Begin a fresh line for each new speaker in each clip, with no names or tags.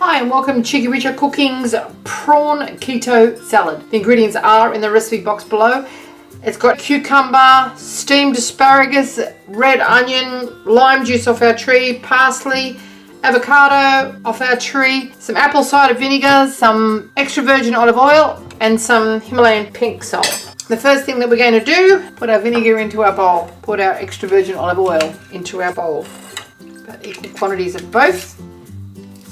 Hi and welcome to Cheekyricho Cooking's Prawn Keto Salad. The ingredients are in the recipe box below. It's got cucumber, steamed asparagus, red onion, lime juice off our tree, parsley, avocado off our tree, some apple cider vinegar, some extra virgin olive oil, and some Himalayan pink salt. The first thing that we're going to do, put our vinegar into our bowl, put our extra virgin olive oil into our bowl. About equal quantities of both.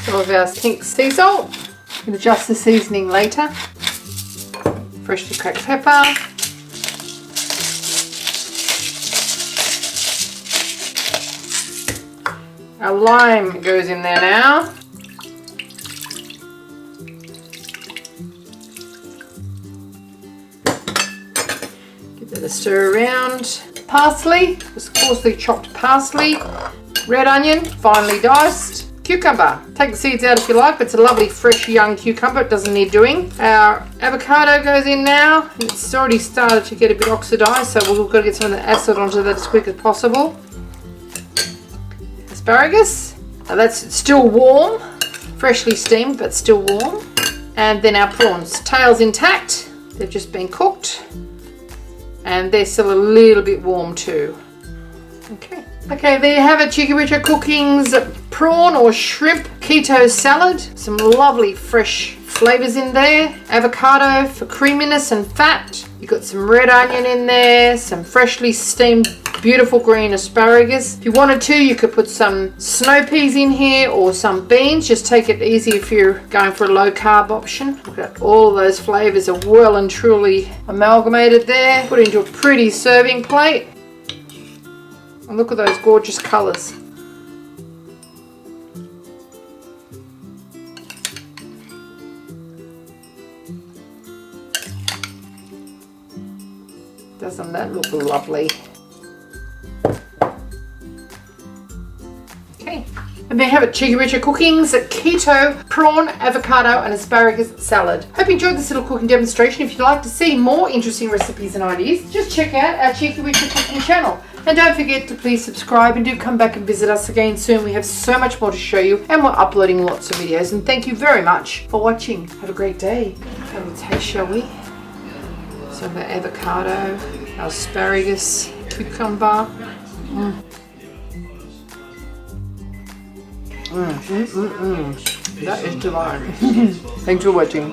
Some of our pink sea salt. You can adjust the seasoning later. Freshly cracked pepper. Our lime goes in there now. Give that a stir around. Parsley, just coarsely chopped parsley. Red onion, finely diced. Cucumber, take the seeds out if you like, but it's a lovely fresh young cucumber, it doesn't need doing. Our avocado goes in now, and it's already started to get a bit oxidized, so we've got to get some of the acid onto that as quick as possible. Asparagus, now that's still warm, freshly steamed but still warm. And then our prawns, tails intact, they've just been cooked, and they're still a little bit warm too. Okay, there you have it, Cheekyricho Cooking's prawn or shrimp keto salad. Some lovely fresh flavors in there. Avocado for creaminess and fat. You've got some red onion in there, some freshly steamed beautiful green asparagus. If you wanted to, you could put some snow peas in here or some beans. Just take it easy if you're going for a low carb option. Look at all those flavors are well and truly amalgamated there. Put it into a pretty serving plate. And look at those gorgeous colours. Doesn't that look lovely? Okay, and there you have it, Cheekyricho Cooking's Keto Prawn, Avocado and Asparagus Salad. Hope you enjoyed this little cooking demonstration. If you'd like to see more interesting recipes and ideas, just check out our Cheekyricho Cooking channel. And don't forget to please subscribe and do come back and visit us again soon. We have so much more to show you and we're uploading lots of videos. And thank you very much for watching. Have a great day. Have a taste, shall we? Some of our avocado, our asparagus, cucumber. That is divine. Thanks for watching.